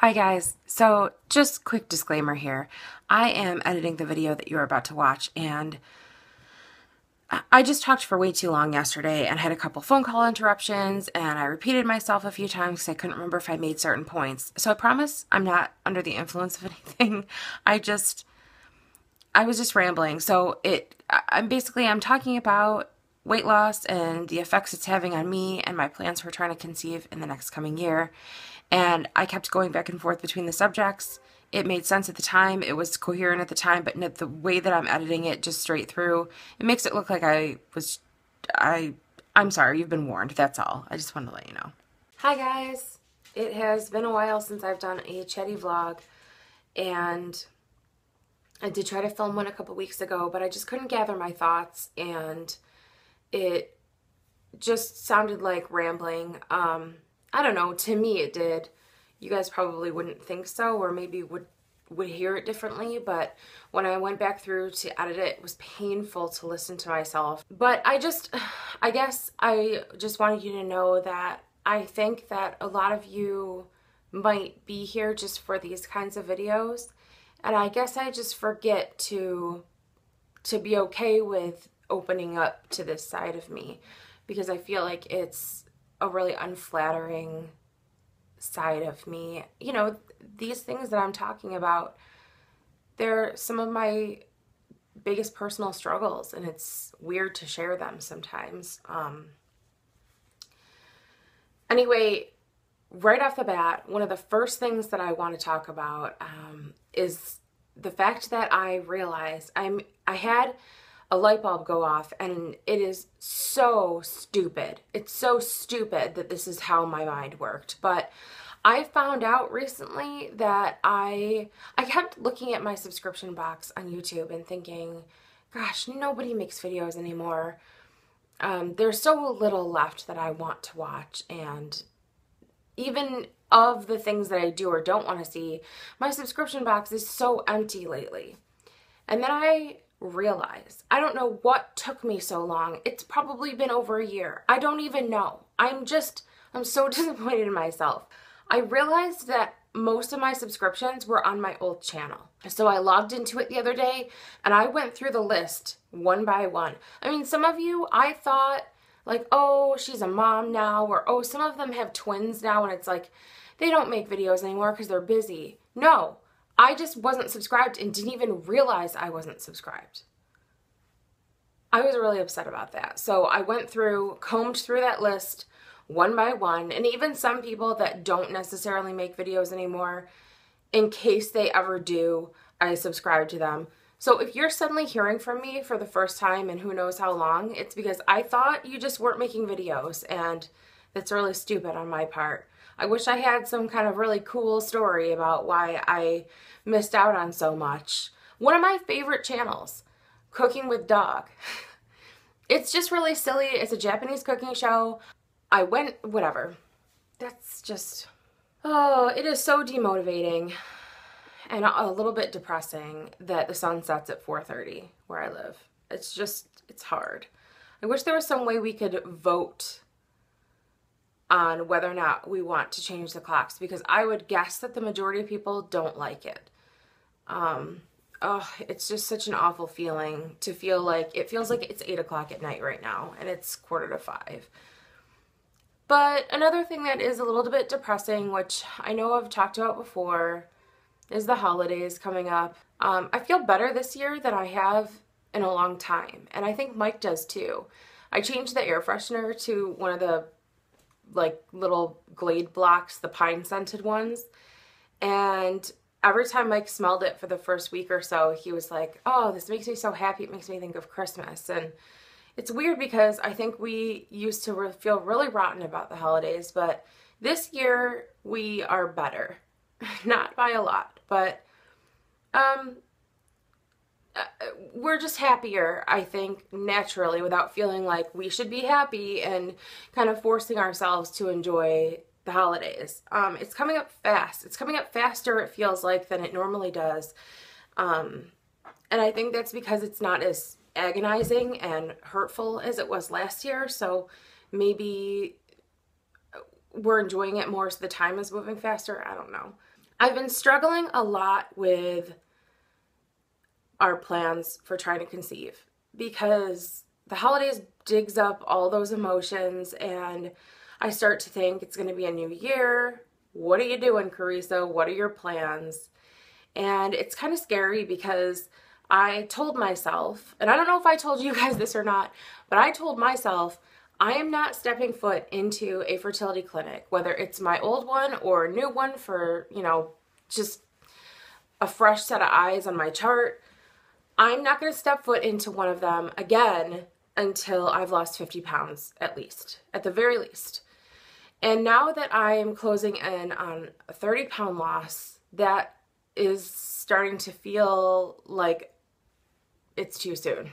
Hi guys, so just quick disclaimer here. I am editing the video that you're about to watch, and I just talked for way too long yesterday and had a couple phone call interruptions, and I repeated myself a few times because I couldn't remember if I made certain points. So I promise I'm not under the influence of anything. I was just rambling. So I'm talking about weight loss and the effects it's having on me and my plans for trying to conceive in the next coming year. And I kept going back and forth between the subjects. It made sense at the time. It was coherent at the time, but the way that I'm editing it just straight through, it makes it look like I'm sorry, you've been warned. That's all. I just wanted to let you know. Hi guys. It has been a while since I've done a chatty vlog, and I did try to film one a couple weeks ago, but I just couldn't gather my thoughts, and it just sounded like rambling. I don't know, to me it did. You guys probably wouldn't think so, or maybe would hear it differently, but when I went back through to edit it, it was painful to listen to myself. But I guess I just wanted you to know that I think that a lot of you might be here just for these kinds of videos, and I guess I just forget to be okay with opening up to this side of me, because I feel like it's a really unflattering side of me. You know, these things that I'm talking about, they're some of my biggest personal struggles, and it's weird to share them sometimes. Anyway, right off the bat, one of the first things that I want to talk about is the fact that I realized I had a light bulb go off, and it is so stupid. It's so stupid that this is how my mind worked. But I found out recently that I kept looking at my subscription box on YouTube and thinking, gosh, nobody makes videos anymore. There's so little left that I want to watch, and even of the things that I do or don't want to see, my subscription box is so empty lately. And then I realized, I don't know what took me so long. It's probably been over a year. I don't even know. I'm so disappointed in myself. I realized that most of my subscriptions were on my old channel. So I logged into it the other day and I went through the list one by one. I mean, some of you, I thought like, oh, she's a mom now, or oh, some of them have twins now, and it's like they don't make videos anymore because they're busy. No. I just wasn't subscribed and didn't even realize I wasn't subscribed. I was really upset about that. So I went through, combed through that list one by one, and even some people that don't necessarily make videos anymore, in case they ever do, I subscribe to them. So if you're suddenly hearing from me for the first time and who knows how long, it's because I thought you just weren't making videos, and that's really stupid on my part. I wish I had some kind of really cool story about why I missed out on so much. One of my favorite channels, Cooking with Dog. It's just really silly. It's a Japanese cooking show. Whatever. That's just, oh, it is so demotivating and a little bit depressing that the sun sets at 4:30 where I live. It's hard. I wish there was some way we could vote on whether or not we want to change the clocks, because I would guess that the majority of people don't like it. It's just such an awful feeling to feel like, it feels like it's 8 o'clock at night right now and it's 4:45. But another thing that is a little bit depressing, which I know I've talked about before, is the holidays coming up. I feel better this year than I have in a long time, and I think Mike does too. I changed the air freshener to one of the like little Glade blocks, the pine scented ones, and every time Mike smelled it for the first week or so, he was like, oh, this makes me so happy, it makes me think of Christmas. And it's weird because I think we used to feel really rotten about the holidays, but this year we are better. Not by a lot, but we're just happier, I think, naturally, without feeling like we should be happy and kind of forcing ourselves to enjoy the holidays. It's coming up fast. It's coming up faster, it feels like, than it normally does. And I think that's because it's not as agonizing and hurtful as it was last year. So maybe we're enjoying it more, so the time is moving faster. I don't know. I've been struggling a lot with our plans for trying to conceive because the holidays digs up all those emotions, and I start to think it's going to be a new year. What are you doing, Carisa? What are your plans? And it's kind of scary because I told myself, and I don't know if I told you guys this or not, but I told myself I am not stepping foot into a fertility clinic, whether it's my old one or a new one for, just a fresh set of eyes on my chart. I'm not going to step foot into one of them again until I've lost 50 pounds at least, at the very least. And now that I am closing in on a 30-pound loss, that is starting to feel like it's too soon.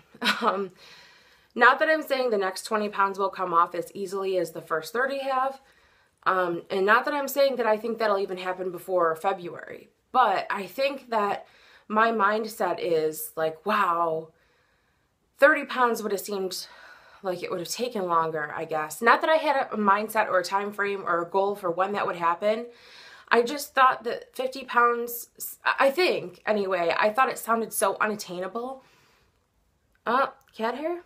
Not that I'm saying the next 20 pounds will come off as easily as the first 30 have, and not that I'm saying that I think that'll even happen before February, but I think that my mindset is like, wow, 30 pounds would have seemed like it would have taken longer, I guess. Not that I had a mindset or a time frame or a goal for when that would happen. I just thought that 50 pounds, I think, anyway, I thought it sounded so unattainable. Cat hair?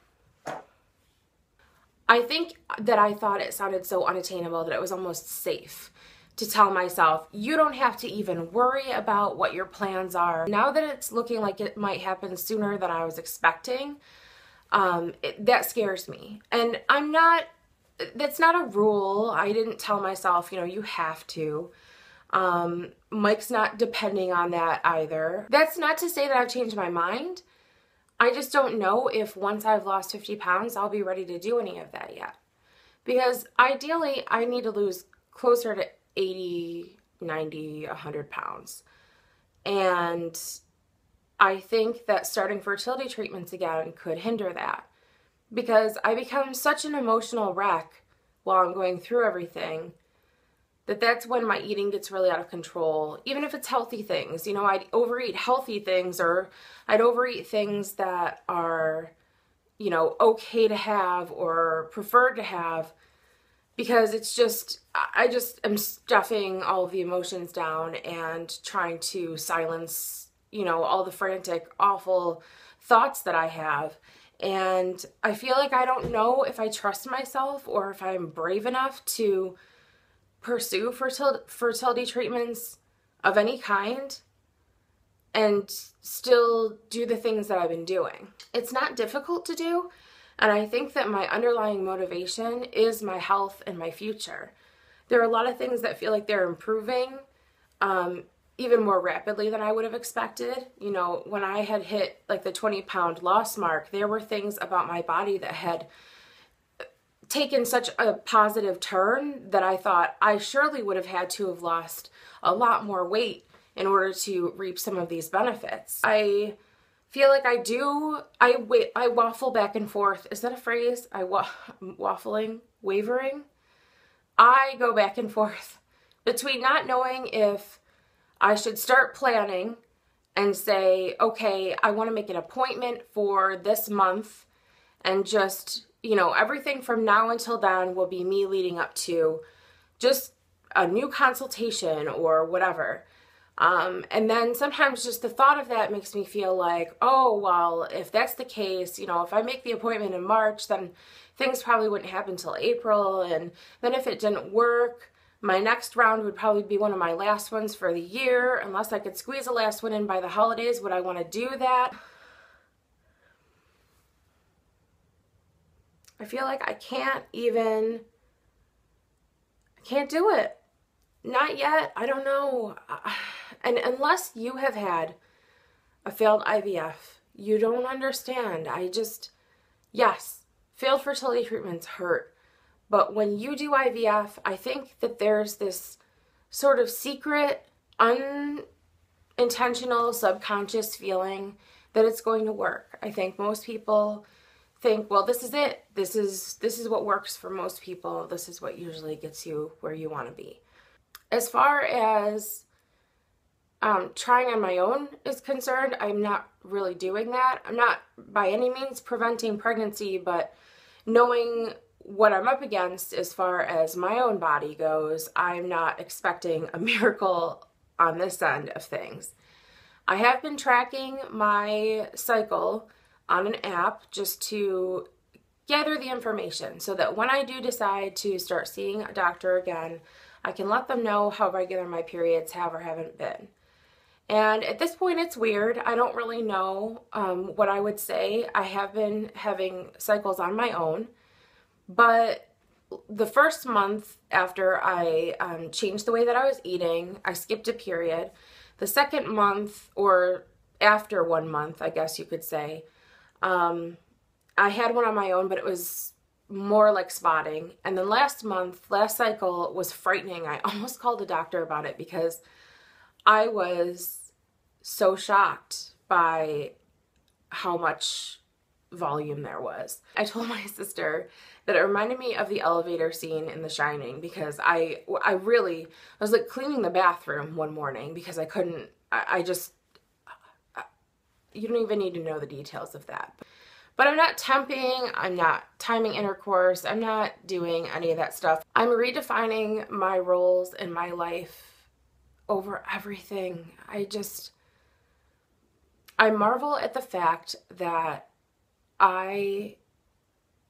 I think that I thought it sounded so unattainable that it was almost safe to tell myself, you don't have to even worry about what your plans are. Now that it's looking like it might happen sooner than I was expecting, that scares me. And that's not a rule. I didn't tell myself, you have to. Mike's not depending on that either. That's not to say that I've changed my mind. I just don't know if once I've lost 50 pounds, I'll be ready to do any of that yet. Because ideally, I need to lose closer to 80, 90, 100 pounds. And I think that starting fertility treatments again could hinder that. Because I become such an emotional wreck while I'm going through everything that's when my eating gets really out of control. Even if it's healthy things, I'd overeat healthy things, or I'd overeat things that are, okay to have or preferred to have, because it's just, I just am stuffing all of the emotions down and trying to silence, all the frantic, awful thoughts that I have. And I feel like I don't know if I trust myself or if I'm brave enough to pursue fertility treatments of any kind and still do the things that I've been doing. It's not difficult to do, and I think that my underlying motivation is my health and my future. There are a lot of things that feel like they're improving even more rapidly than I would have expected. When I had hit like the 20-pound loss mark, there were things about my body that had taken such a positive turn that I thought I surely would have had to have lost a lot more weight in order to reap some of these benefits. I feel like I waffle back and forth. Is that a phrase? Wavering? I go back and forth between not knowing if I should start planning and say, okay, I want to make an appointment for this month and just everything from now until then will be me leading up to just a new consultation or whatever. And then sometimes just the thought of that makes me feel like, oh, well, if that's the case, if I make the appointment in March, then things probably wouldn't happen till April. And then if it didn't work, my next round would probably be one of my last ones for the year. Unless I could squeeze a last one in by the holidays, would I want to do that? I feel like I can't do it. Not yet. I don't know. And unless you have had a failed IVF, you don't understand. Yes, failed fertility treatments hurt. But when you do IVF, I think that there's this sort of secret, unintentional, subconscious feeling that it's going to work. I think most people think, well, this is it. This is what works for most people. This is what usually gets you where you want to be. As far as trying on my own is concerned, I'm not really doing that. I'm not by any means preventing pregnancy, but knowing what I'm up against as far as my own body goes, I'm not expecting a miracle on this end of things. I have been tracking my cycle on an app just to gather the information so that when I do decide to start seeing a doctor again, I can let them know how regular my periods have or haven't been. And at this point, it's weird. I don't really know what I would say. I have been having cycles on my own, but the first month after I changed the way that I was eating, I skipped a period. The second month, or after 1 month, I guess you could say, I had one on my own, but it was more like spotting. And then last cycle was frightening. I almost called a doctor about it because I was so shocked by how much volume there was. I told my sister that it reminded me of the elevator scene in The Shining because I was like cleaning the bathroom one morning because I couldn't, you don't even need to know the details of that. But I'm not temping, I'm not timing intercourse, I'm not doing any of that stuff. I'm redefining my roles in my life over everything. I marvel at the fact that I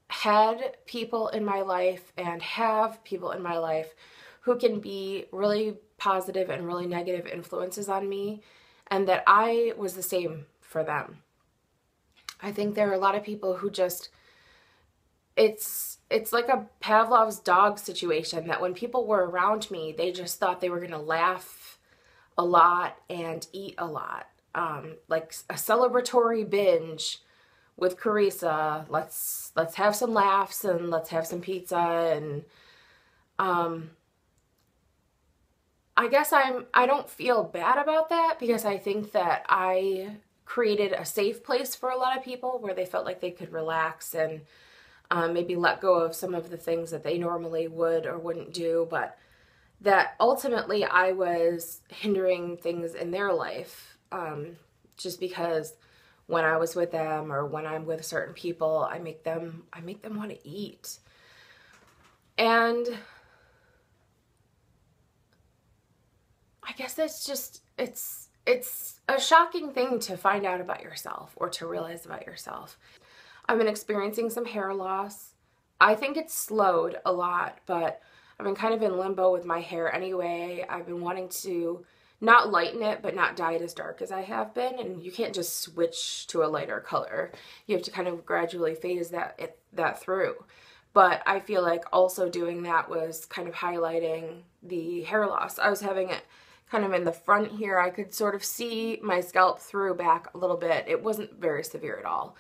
had people in my life and have people in my life who can be really positive and really negative influences on me, and that I was the same for them. I think there are a lot of people who just, it's like a Pavlov's dog situation, that when people were around me, they just thought they were going to laugh a lot and eat a lot. Like a celebratory binge with Carisa. Let's have some laughs and let's have some pizza. And I guess I don't feel bad about that because I think that I created a safe place for a lot of people where they felt like they could relax and maybe let go of some of the things that they normally would or wouldn't do, but that ultimately I was hindering things in their life just because when I was with them or when I'm with certain people, I make them want to eat. And I guess it's a shocking thing to find out about yourself or to realize about yourself. I've been experiencing some hair loss. I think it's slowed a lot, but I've been kind of in limbo with my hair anyway. I've been wanting to not lighten it, but not dye it as dark as I have been. And you can't just switch to a lighter color. You have to kind of gradually phase that through. But I feel like also doing that was kind of highlighting the hair loss. I was having it kind of in the front here. I could sort of see my scalp through back a little bit. It wasn't very severe at all.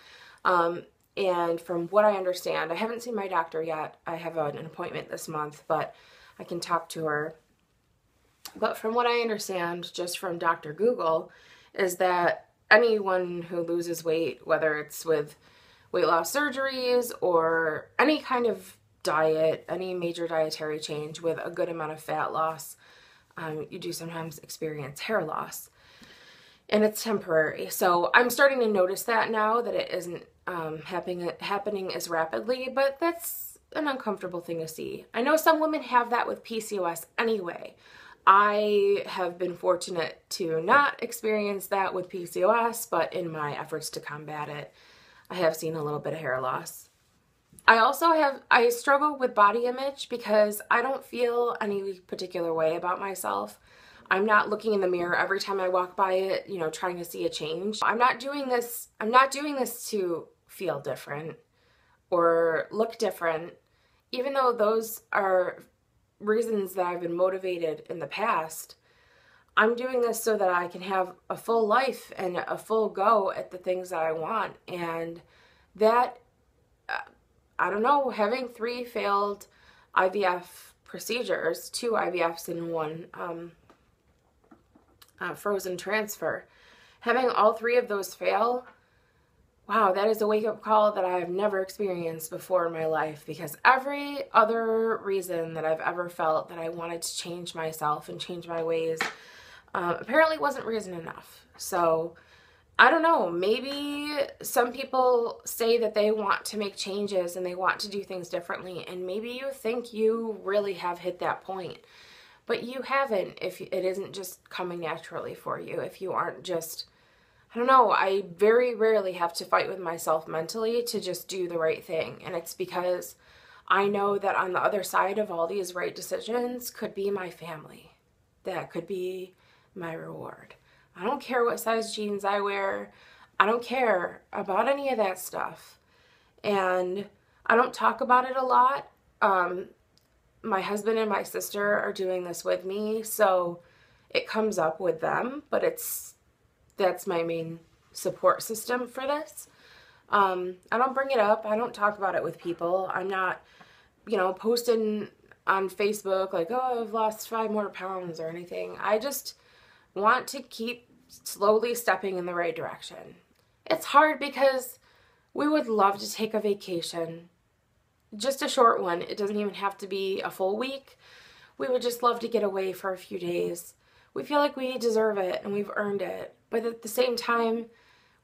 And from what I understand, I haven't seen my doctor yet. I have an appointment this month, but I can talk to her. But from what I understand, just from Dr. Google, is that anyone who loses weight, whether it's with weight loss surgeries or any kind of diet, any major dietary change with a good amount of fat loss, you do sometimes experience hair loss, and it's temporary. So I'm starting to notice that now, that it isn't happening as rapidly, but that's an uncomfortable thing to see. I know some women have that with PCOS anyway. I have been fortunate to not experience that with PCOS, but in my efforts to combat it, I have seen a little bit of hair loss. I struggle with body image because I don't feel any particular way about myself. I'm not looking in the mirror every time I walk by it, trying to see a change. I'm not doing this to feel different or look different, even though those are reasons that I've been motivated in the past. I'm doing this so that I can have a full life and a full go at the things that I want. And that, I don't know, having 3 failed IVF procedures, 2 IVFs and 1 frozen transfer, having all 3 of those fail, wow, that is a wake-up call that I have never experienced before in my life, because every other reason that I've ever felt that I wanted to change myself and change my ways apparently wasn't reason enough. So I don't know, maybe some people say that they want to make changes and they want to do things differently, and maybe you think you really have hit that point. But you haven't if it isn't just coming naturally for you, if you aren't just, I don't know, I very rarely have to fight with myself mentally to just do the right thing. And it's because I know that on the other side of all these right decisions could be my family. That could be my reward. I don't care what size jeans I wear. I don't care about any of that stuff. And I don't talk about it a lot. My husband and my sister are doing this with me, so it comes up with them, but that's my main support system for this. I don't bring it up. I don't talk about it with people. I'm not, posting on Facebook like, oh, I've lost 5 more pounds or anything. I just want to keep slowly stepping in the right direction. It's hard because we would love to take a vacation. Just a short one. It doesn't even have to be a full week. We would just love to get away for a few days. We feel like we deserve it and we've earned it. But at the same time,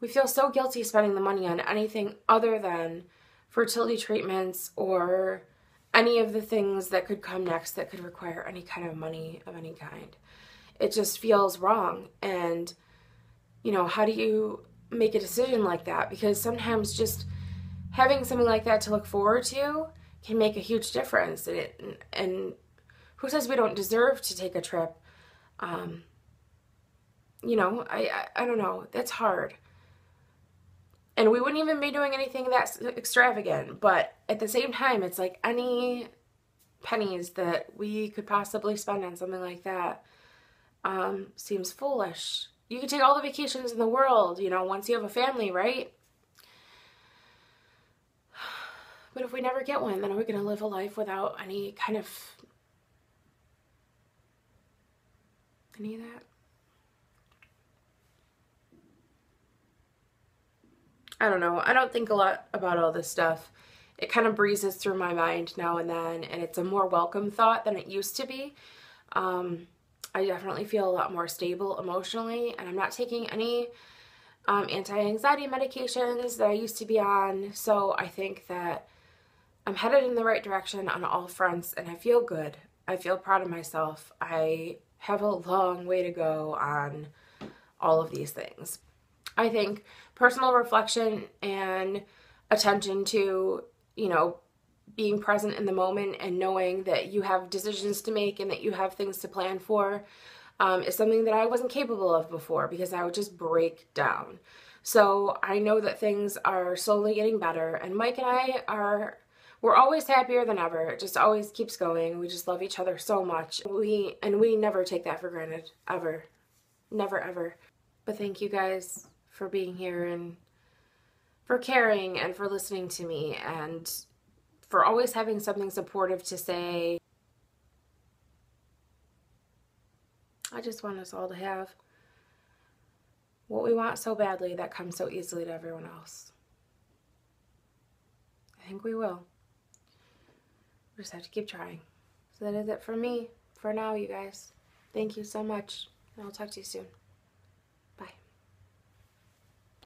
we feel so guilty spending the money on anything other than fertility treatments or any of the things that could come next that could require any kind of money of any kind. It just feels wrong. And, how do you make a decision like that? Because sometimes just having something like that to look forward to can make a huge difference. And who says we don't deserve to take a trip? I don't know. That's hard. And we wouldn't even be doing anything that's extravagant. But at the same time, it's like any pennies that we could possibly spend on something like that seems foolish. You can take all the vacations in the world, once you have a family, right? But if we never get one, then are we going to live a life without any of that? I don't know. I don't think a lot about all this stuff. It kind of breezes through my mind now and then, and it's a more welcome thought than it used to be. I definitely feel a lot more stable emotionally, and I'm not taking any anti-anxiety medications that I used to be on, so I think that I'm headed in the right direction on all fronts, and I feel good. I feel proud of myself. I have a long way to go on all of these things. I think personal reflection and attention to, being present in the moment and knowing that you have decisions to make and that you have things to plan for is something that I wasn't capable of before because I would just break down. So I know that things are slowly getting better, and Mike and I we're always happier than ever. It just always keeps going. We just love each other so much. We never take that for granted, ever. Never, ever. But thank you guys for being here and for caring and for listening to me and for always having something supportive to say. I just want us all to have what we want so badly that comes so easily to everyone else. I think we will. We just have to keep trying. So that is it for me for now, you guys. Thank you so much, and I'll talk to you soon.